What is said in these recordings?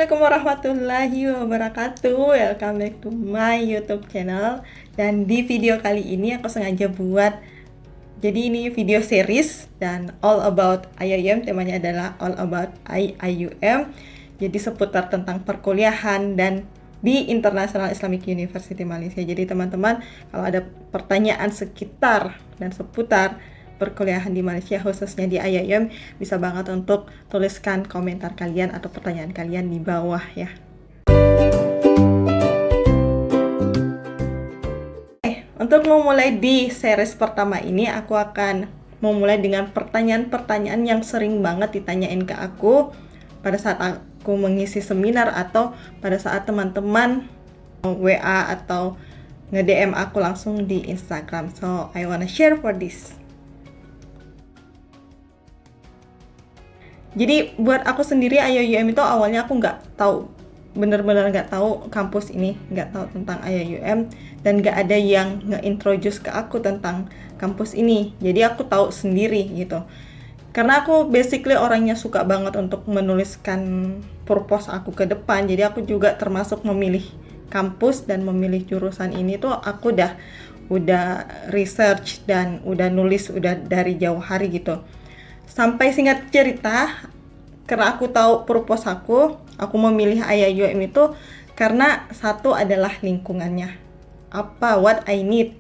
Assalamualaikum warahmatullahi wabarakatuh. Welcome back to my YouTube channel. Dan di video kali ini aku sengaja buat, jadi ini video series dan all about IIUM. Temanya adalah all about IIUM. Jadi seputar tentang perkuliahan dan di International Islamic University Malaysia. Jadi teman-teman, kalau ada pertanyaan sekitar dan seputar perkuliahan di Malaysia, khususnya di IIUM, bisa banget untuk tuliskan komentar kalian atau pertanyaan kalian di bawah ya. Untuk memulai di series pertama ini, aku akan memulai dengan pertanyaan-pertanyaan yang sering banget ditanyain ke aku pada saat aku mengisi seminar atau pada saat teman-teman WA atau nge-DM aku langsung di Instagram. So, I wanna share for this. Jadi buat aku sendiri IIUM itu awalnya aku nggak tahu, bener-bener nggak tahu kampus ini, nggak tahu tentang IIUM dan nggak ada yang nge-introduce ke aku tentang kampus ini. Jadi aku tahu sendiri gitu. Karena aku basically orangnya suka banget untuk menuliskan purpose aku ke depan. Jadi aku juga termasuk memilih kampus dan memilih jurusan ini tuh aku udah research dan udah nulis udah dari jauh hari gitu. Sampai singkat cerita, karena aku tahu purpose aku memilih IIUM itu karena satu adalah lingkungannya. What I need.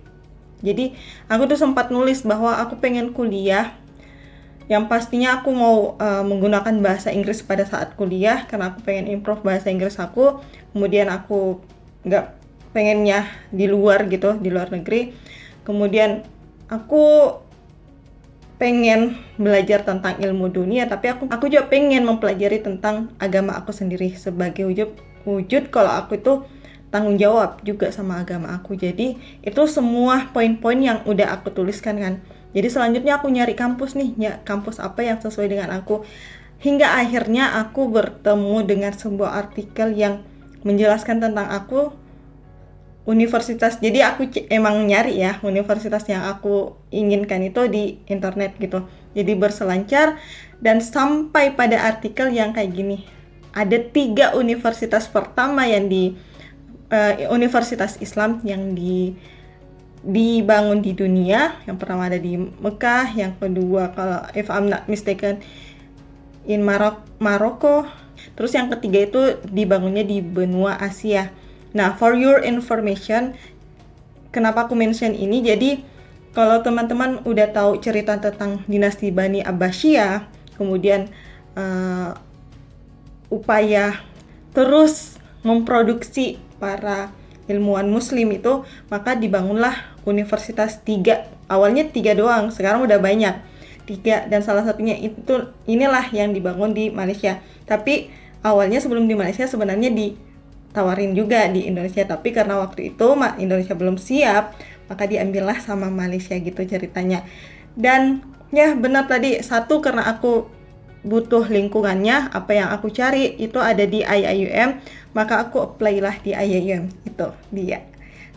Jadi aku tuh sempat nulis bahwa aku pengen kuliah yang pastinya aku mau menggunakan bahasa Inggris pada saat kuliah karena aku pengen improve bahasa Inggris aku. Kemudian aku nggak pengennya di luar gitu, di luar negeri. Kemudian aku pengen belajar tentang ilmu dunia, tapi aku juga pengen mempelajari tentang agama aku sendiri sebagai wujud kalau aku itu tanggung jawab juga sama agama aku. Jadi itu semua poin-poin yang udah aku tuliskan kan. Jadi selanjutnya aku nyari kampus nih, ya kampus apa yang sesuai dengan aku. Hingga akhirnya aku bertemu dengan sebuah artikel yang menjelaskan tentang aku, universitas. Jadi aku emang nyari ya universitas yang aku inginkan itu di internet gitu. Jadi berselancar dan sampai pada artikel yang kayak gini. Ada 3 universitas pertama yang universitas Islam yang dibangun di dunia. Yang pertama ada di Mekah, yang kedua kalau if I'm not mistaken in Maroko. Terus yang ketiga itu dibangunnya di benua Asia. Nah, for your information, kenapa aku mention ini? Jadi, kalau teman-teman udah tahu cerita tentang dinasti Bani Abbasiyah, kemudian upaya terus memproduksi para ilmuwan muslim itu, maka dibangunlah universitas 3. Awalnya 3 doang, sekarang udah banyak. 3, dan salah satunya inilah yang dibangun di Malaysia. Tapi awalnya sebelum di Malaysia sebenarnya ditawarin juga di Indonesia, tapi karena waktu itu Indonesia belum siap, maka diambillah sama Malaysia gitu ceritanya. Dan ya benar tadi, satu karena aku butuh lingkungannya, apa yang aku cari itu ada di IIUM, maka aku apply lah di IIUM, itu dia.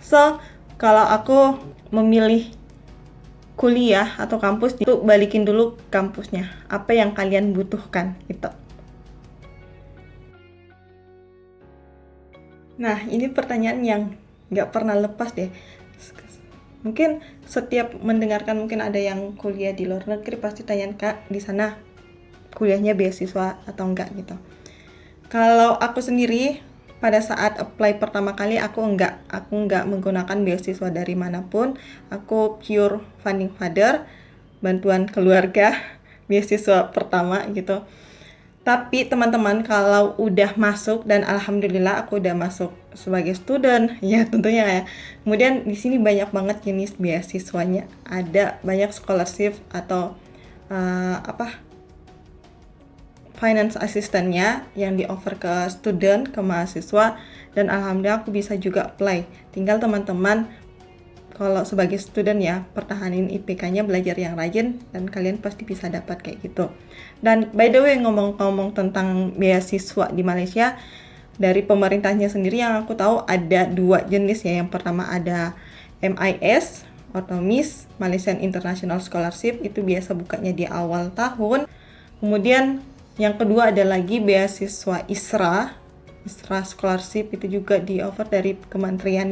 So, kalau aku memilih kuliah atau kampus, itu balikin dulu kampusnya, apa yang kalian butuhkan itu. Nah, ini pertanyaan yang nggak pernah lepas deh. Mungkin setiap mendengarkan, mungkin ada yang kuliah di luar negeri, pasti tanya, Kak, di sana kuliahnya beasiswa atau enggak gitu. Kalau aku sendiri, pada saat apply pertama kali, aku enggak menggunakan beasiswa dari manapun. Aku pure funding father, bantuan keluarga, beasiswa pertama gitu. Tapi teman-teman kalau udah masuk, dan alhamdulillah aku udah masuk sebagai student, ya tentunya ya. Kemudian di sini banyak banget jenis beasiswanya. Ada banyak scholarship atau finance assistance-nya yang di-offer ke student, ke mahasiswa, dan alhamdulillah aku bisa juga apply. Tinggal teman-teman kalau sebagai student ya, pertahanin IPK-nya, belajar yang rajin, dan kalian pasti bisa dapat kayak gitu. Dan by the way, ngomong-ngomong tentang beasiswa di Malaysia, dari pemerintahnya sendiri yang aku tahu ada 2 jenis ya. Yang pertama ada MIS atau MIS, Malaysian International Scholarship, itu biasa bukanya di awal tahun. Kemudian yang kedua ada lagi beasiswa ISRA, ISRA scholarship itu juga di offer dari kementerian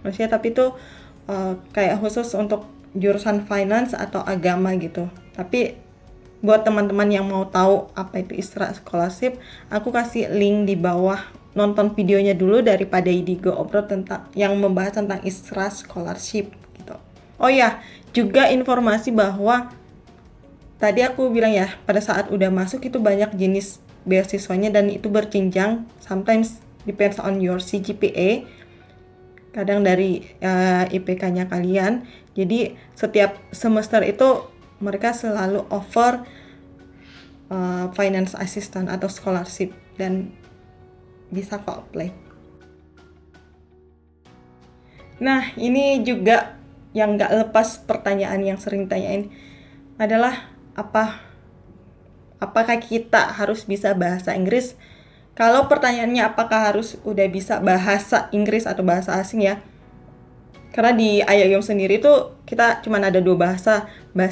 manusia, tapi itu kayak khusus untuk jurusan finance atau agama gitu. Tapi buat teman-teman yang mau tahu apa itu ISRA scholarship, aku kasih link di bawah, nonton videonya dulu daripada Idigo Obrol tentang yang membahas tentang ISRA scholarship gitu. Oh ya, juga informasi bahwa tadi aku bilang ya, pada saat udah masuk itu banyak jenis beasiswanya dan itu berjenjang, sometimes depends on your CGPA, kadang dari IPK-nya kalian. Jadi setiap semester itu mereka selalu offer finance assistant atau scholarship dan bisa kok apply. Nah, ini juga yang gak lepas pertanyaan yang sering ditanyain adalah apakah kita harus bisa bahasa Inggris? Kalau pertanyaannya apakah harus udah bisa bahasa Inggris atau bahasa asing ya? Karena di IAIM sendiri tuh kita cuma ada 2 bahasa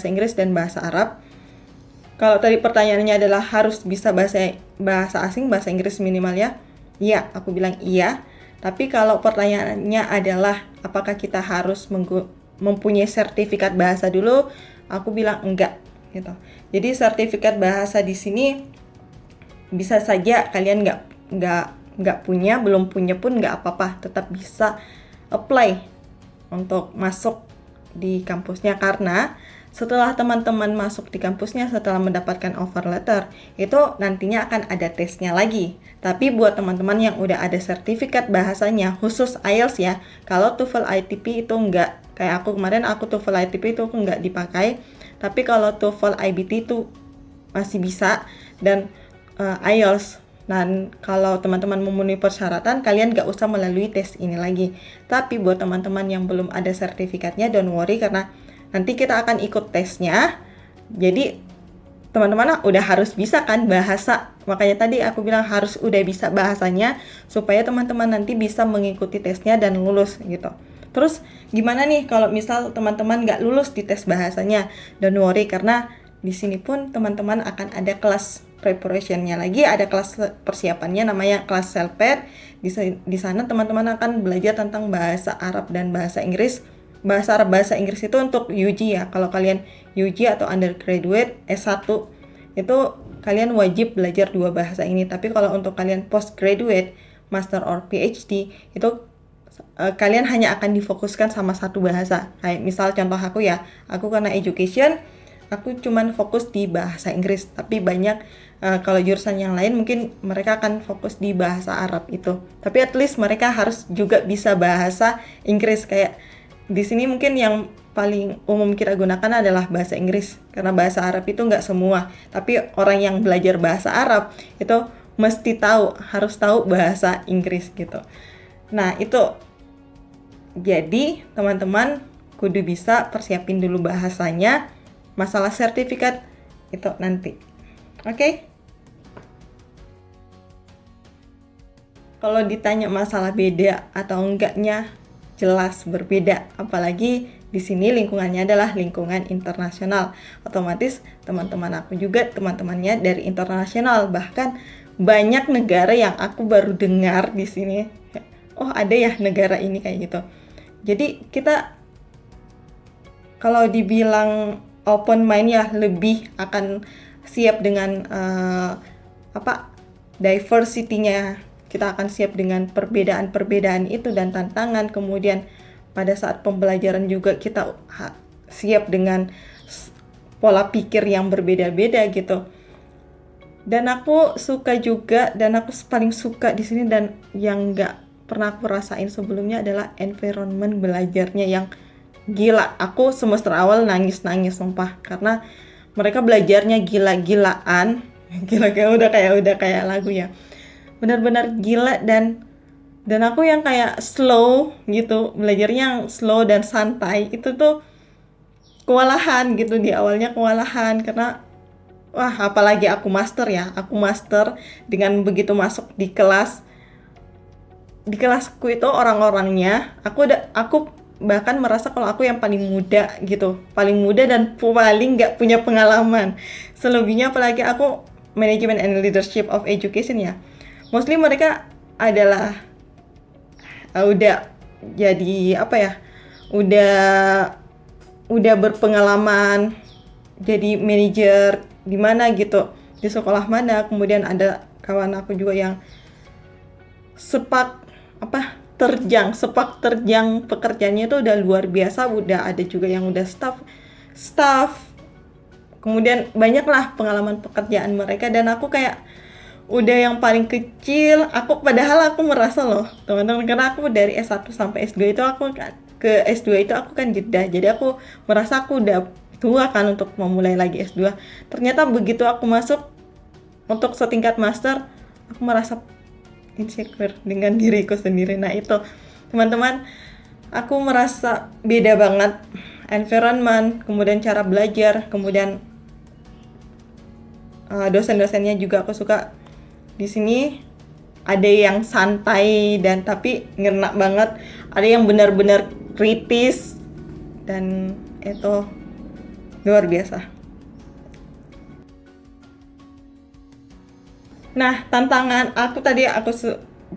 Inggris dan bahasa Arab. Kalau tadi pertanyaannya adalah harus bisa bahasa asing, bahasa Inggris minimal ya? Iya, aku bilang iya. Tapi kalau pertanyaannya adalah apakah kita harus mempunyai sertifikat bahasa dulu, aku bilang enggak gitu. Jadi sertifikat bahasa di sini bisa saja kalian nggak punya, belum punya pun nggak apa-apa, tetap bisa apply untuk masuk di kampusnya, karena setelah teman-teman masuk di kampusnya, setelah mendapatkan offer letter, itu nantinya akan ada tesnya lagi. Tapi buat teman-teman yang udah ada sertifikat bahasanya, khusus IELTS ya, kalau TOEFL ITP itu enggak. Kayak aku kemarin, aku TOEFL ITP itu enggak dipakai. Tapi kalau TOEFL IBT itu masih bisa, dan IELTS. Dan kalau teman-teman memenuhi persyaratan, kalian gak usah melalui tes ini lagi. Tapi buat teman-teman yang belum ada sertifikatnya, don't worry, karena nanti kita akan ikut tesnya. Jadi teman-teman udah harus bisa kan bahasa. Makanya tadi aku bilang harus udah bisa bahasanya, supaya teman-teman nanti bisa mengikuti tesnya dan lulus gitu. Terus gimana nih kalau misal teman-teman gak lulus di tes bahasanya? Don't worry, karena di sini pun teman-teman akan ada kelas preparationnya lagi, ada kelas persiapannya namanya kelas CELPET. Di sana teman-teman akan belajar tentang bahasa Arab dan bahasa Inggris. Bahasa Arab, bahasa Inggris itu untuk UG ya. Kalau kalian UG atau undergraduate S1 itu kalian wajib belajar 2 bahasa ini. Tapi kalau untuk kalian postgraduate, master or PhD, itu kalian hanya akan difokuskan sama 1 bahasa. Kayak misal contoh aku ya, aku karena education, aku cuman fokus di bahasa Inggris. Tapi banyak kalau jurusan yang lain mungkin mereka akan fokus di bahasa Arab itu. Tapi at least mereka harus juga bisa bahasa Inggris. Kayak di sini mungkin yang paling umum kita gunakan adalah bahasa Inggris, karena bahasa Arab itu nggak semua. Tapi orang yang belajar bahasa Arab itu mesti harus tahu bahasa Inggris gitu. Nah itu, jadi teman-teman kudu bisa persiapin dulu bahasanya. Masalah sertifikat itu nanti. Oke? Kalau ditanya masalah beda atau enggaknya, jelas berbeda. Apalagi di sini lingkungannya adalah lingkungan internasional. Otomatis teman-teman aku juga teman-temannya dari internasional. Bahkan banyak negara yang aku baru dengar di sini. Oh, ada ya negara ini kayak gitu. Jadi kita kalau dibilang open mind ya, lebih akan siap dengan diversity-nya. Kita akan siap dengan perbedaan-perbedaan itu dan tantangan. Kemudian pada saat pembelajaran juga kita siap dengan pola pikir yang berbeda-beda gitu. Dan aku suka juga, dan aku paling suka di sini dan yang nggak pernah aku rasain sebelumnya adalah environment belajarnya yang gila. Aku semester awal nangis sumpah, karena mereka belajarnya gila-gilaan. Gila, udah kayak lagu ya. Benar-benar gila, dan aku yang kayak slow gitu, belajarnya yang slow dan santai. Itu tuh kewalahan gitu, di awalnya kewalahan karena apalagi aku master ya. Aku master, dengan begitu masuk di kelasku itu orang-orangnya, aku bahkan merasa kalau aku yang paling muda gitu, paling muda dan paling nggak punya pengalaman. Selebihnya apalagi aku manajemen and leadership of education ya, mostly mereka adalah udah jadi apa ya, udah berpengalaman jadi manajer di mana gitu, di sekolah mana. Kemudian ada kawan aku juga yang sepak terjang pekerjaannya itu udah luar biasa. Udah ada juga yang udah staff. Kemudian banyaklah pengalaman pekerjaan mereka, dan aku kayak udah yang paling kecil. Padahal aku merasa loh teman-teman, karena aku dari S1 sampai S2 itu aku kan ke S2 itu aku kan jeda, jadi aku merasa aku udah tua kan untuk memulai lagi S2. Ternyata begitu aku masuk untuk setingkat master, aku merasa insecure dengan diriku sendiri. Nah itu teman-teman, aku merasa beda banget environment, kemudian cara belajar, kemudian dosen-dosennya juga aku suka. Di sini ada yang santai dan tapi ngena banget, ada yang benar-benar kritis, dan itu luar biasa. Nah, tantangan aku tadi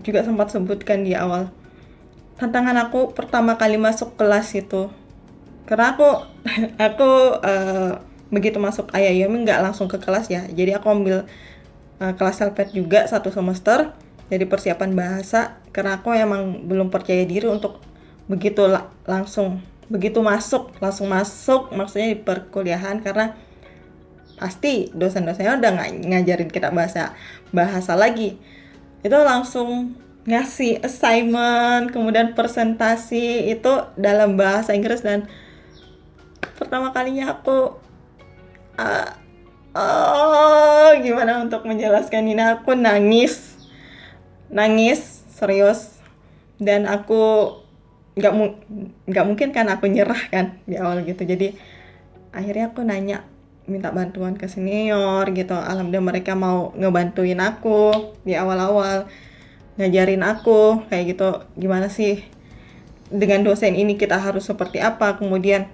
juga sempat sebutkan di awal. Tantangan aku pertama kali masuk kelas itu, karena aku begitu masuk IAIM nggak langsung ke kelas ya. Jadi aku ambil kelas self-pad juga 1 semester, jadi persiapan bahasa, karena aku emang belum percaya diri untuk begitu langsung masuk, maksudnya di perkuliahan, karena pasti dosen-dosennya udah ngajarin kita bahasa lagi. Itu langsung ngasih assignment, kemudian presentasi itu dalam bahasa Inggris, dan pertama kalinya aku gimana untuk menjelaskan ini, aku nangis serius, dan aku nggak mungkin kan aku nyerah kan di awal gitu. Jadi akhirnya aku minta bantuan ke senior gitu. Alhamdulillah mereka mau ngebantuin aku di awal-awal, ngajarin aku kayak gitu, gimana sih dengan dosen ini kita harus seperti apa, kemudian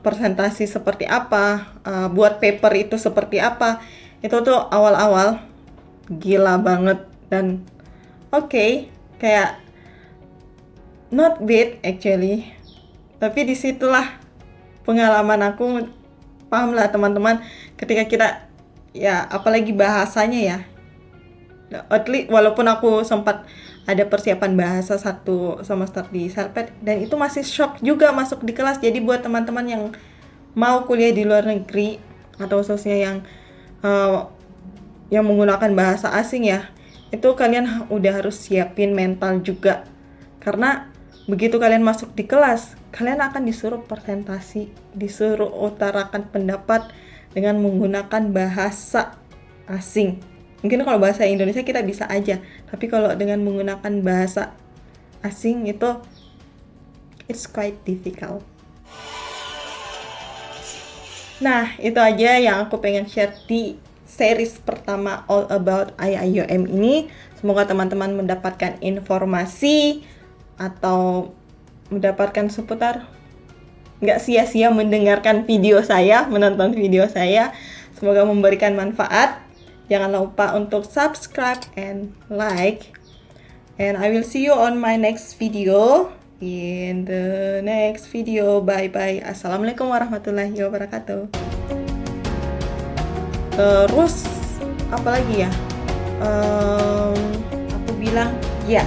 presentasi seperti apa, buat paper itu seperti apa. Itu tuh awal-awal gila banget, dan kayak not bad actually, tapi disitulah pengalaman aku. Paham lah teman-teman, ketika kita ya apalagi bahasanya ya, at least walaupun aku sempat ada persiapan bahasa 1 semester di self-pad, dan itu masih shock juga masuk di kelas. Jadi buat teman-teman yang mau kuliah di luar negeri, atau khususnya yang menggunakan bahasa asing ya, itu kalian udah harus siapin mental juga, karena begitu kalian masuk di kelas, kalian akan disuruh presentasi, disuruh utarakan pendapat dengan menggunakan bahasa asing. Mungkin kalau bahasa Indonesia kita bisa aja, tapi kalau dengan menggunakan bahasa asing itu it's quite difficult. Nah, itu aja yang aku pengen share di series pertama All About IAIM ini. Semoga teman-teman mendapatkan informasi atau mendapatkan seputar, nggak sia-sia mendengarkan video saya, menonton video saya. Semoga memberikan manfaat. Jangan lupa untuk subscribe and like. And I will see you on my next video. In the next video. Bye-bye. Assalamualaikum warahmatullahi wabarakatuh. Terus, apa lagi ya? Aku bilang, ya.